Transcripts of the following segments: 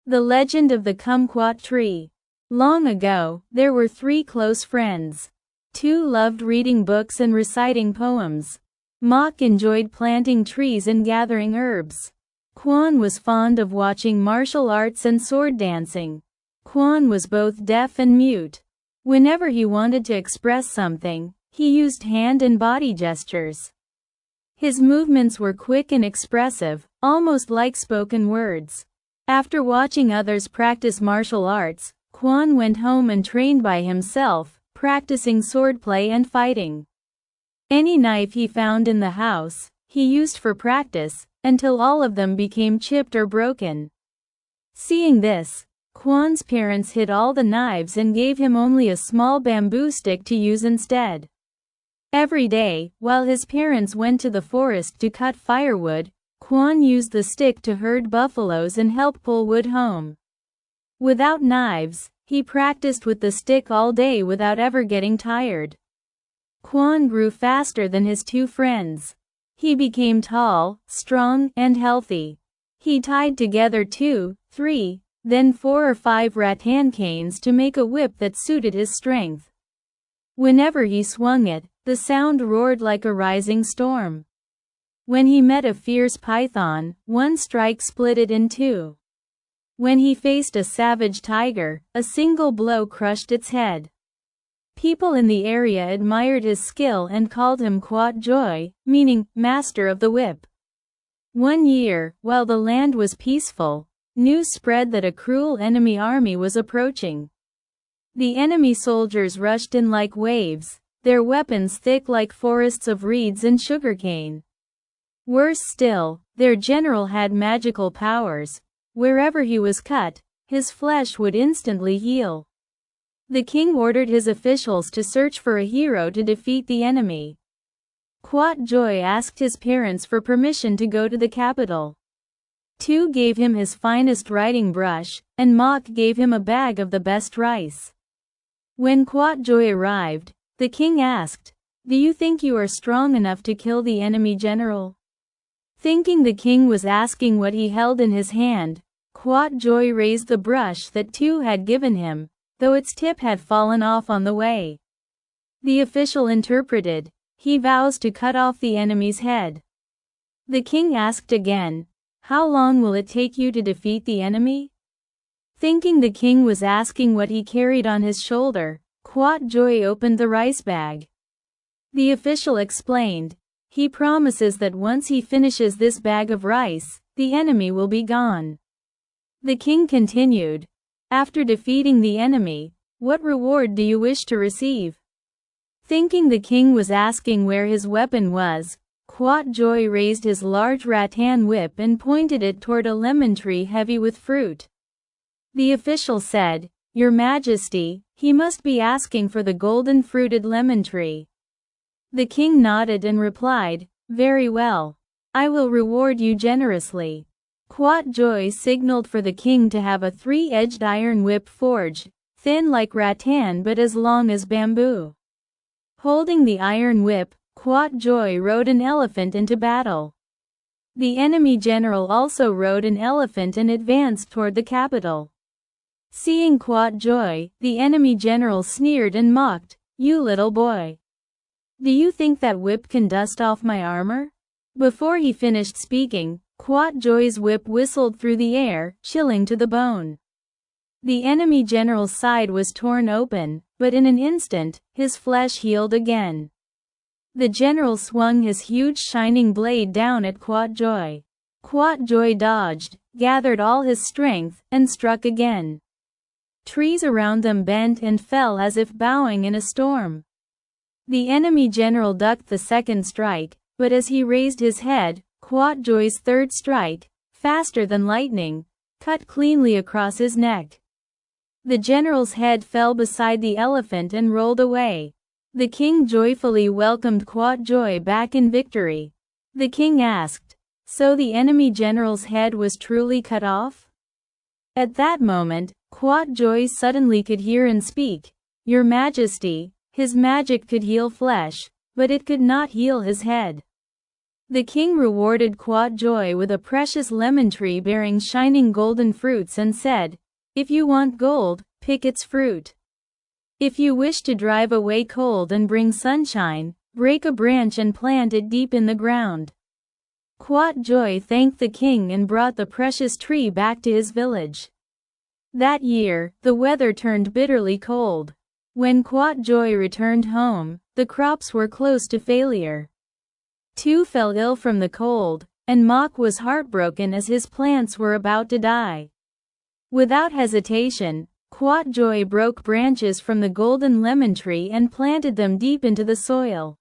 The legend of the Kumquat tree. Long ago, there were three close friends. Two loved reading books and reciting poems. Mok enjoyed planting trees and gathering herbs. Quan was fond of watching martial arts and sword dancing. Quan was both deaf and mute. Whenever he wanted to express something, he used hand and body gestures. His movements were quick and expressive, almost like spoken words. After watching others practice martial arts, Quan went home and trained by himself, practicing swordplay and fighting. Any knife he found in the house, he used for practice, until all of them became chipped or broken. Seeing this, Quan's parents hid all the knives and gave him only a small bamboo stick to use instead. Every day, while his parents went to the forest to cut firewood, Quan used the stick to herd buffaloes and help pull wood home. Without knives, he practiced with the stick all day without ever getting tired. Quan grew faster than his two friends. He became tall, strong, and healthy. He tied together 2, 3, then 4 or 5 rattan canes to make a whip that suited his strength. Whenever he swung it, the sound roared like a rising storm. When he met a fierce python, one strike split it in two. When he faced a savage tiger, a single blow crushed its head. People in the area admired his skill and called him Quat Joy, meaning master of the whip. One year, while the land was peaceful, news spread that a cruel enemy army was approaching. The enemy soldiers rushed in like waves, their weapons thick like forests of reeds and sugarcane. Worse still, their general had magical powers. Wherever he was cut, his flesh would instantly heal. The king ordered his officials to search for a hero to defeat the enemy. Quat Joy asked his parents for permission to go to the capital. Tu gave him his finest writing brush, and Mok gave him a bag of the best rice. When Quat Joy arrived, the king asked, "Do you think you are strong enough to kill the enemy general?" Thinking the king was asking what he held in his hand, Quat Joy raised the brush that Tu had given him, though its tip had fallen off on the way. The official interpreted, "He vows to cut off the enemy's head." The king asked again, "How long will it take you to defeat the enemy?" Thinking the king was asking what he carried on his shoulder, Quat Joy opened the rice bag. The official explained, "He promises that once he finishes this bag of rice, the enemy will be gone." The king continued, "After defeating the enemy, what reward do you wish to receive?" Thinking the king was asking where his weapon was, Quat Joy raised his large rattan whip and pointed it toward a lemon tree heavy with fruit. The official said, "Your Majesty, he must be asking for the golden fruited lemon tree." The king nodded and replied, "Very well. I will reward you generously." Quat Joy signaled for the king to have a 3-edged iron whip forged, thin like rattan but as long as bamboo. Holding the iron whip, Quat Joy rode an elephant into battle. The enemy general also rode an elephant and advanced toward the capital. Seeing Quat Joy, the enemy general sneered and mocked, "You little boy. Do you think that whip can dust off my armor?" Before he finished speaking, Quat Joy's whip whistled through the air, chilling to the bone. The enemy general's side was torn open, but in an instant, his flesh healed again. The general swung his huge shining blade down at Quat Joy. Quat Joy dodged, gathered all his strength, and struck again. Trees around them bent and fell as if bowing in a storm. The enemy general ducked the second strike, but as he raised his head, Quat Joy's third strike, faster than lightning, cut cleanly across his neck. The general's head fell beside the elephant and rolled away. The king joyfully welcomed Quat Joy back in victory. The king asked, "So the enemy general's head was truly cut off?" At that moment, Quat Joy suddenly could hear and speak, "Your Majesty, his magic could heal flesh, but it could not heal his head." The king rewarded Quat Joy with a precious lemon tree bearing shining golden fruits and said, "If you want gold, pick its fruit. If you wish to drive away cold and bring sunshine, break a branch and plant it deep in the ground." Quat Joy thanked the king and brought the precious tree back to his village. That year, the weather turned bitterly cold. When Quat Joy returned home, the crops were close to failure. Tu fell ill from the cold, and Mok was heartbroken as his plants were about to die. Without hesitation, Quat Joy broke branches from the golden lemon tree and planted them deep into the soil.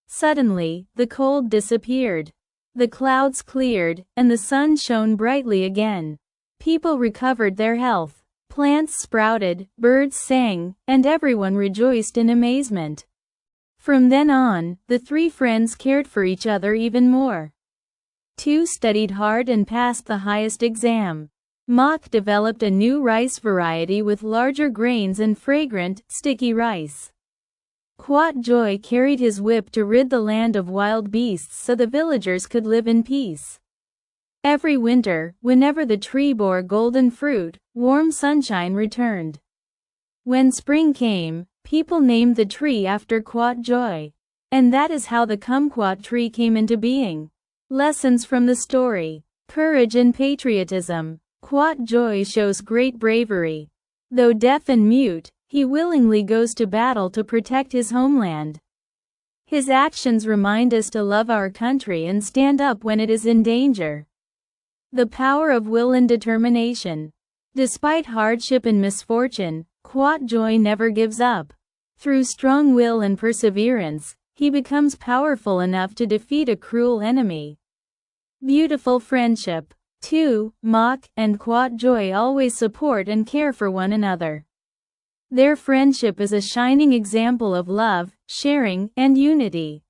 Suddenly, the cold disappeared. The clouds cleared, and the sun shone brightly again. People recovered their health. Plants sprouted, birds sang, and everyone rejoiced in amazement. From then on, the three friends cared for each other even more. Tu studied hard and passed the highest exam. Mok developed a new rice variety with larger grains and fragrant, sticky rice. Quat Joy carried his whip to rid the land of wild beasts so the villagers could live in peace. Every winter, whenever the tree bore golden fruit, warm sunshine returned. When spring came, people named the tree after Quat Joy. And that is how the Kumquat tree came into being. Lessons from the story. Courage and patriotism. Quat Joy shows great bravery. Though deaf and mute, he willingly goes to battle to protect his homeland. His actions remind us to love our country and stand up when it is in danger. The power of will and determination. Despite hardship and misfortune, Quat Joy never gives up. Through strong will and perseverance, he becomes powerful enough to defeat a cruel enemy. Beautiful friendship. Tu, Mok, and Quat Joy always support and care for one another. Their friendship is a shining example of love, sharing, and unity.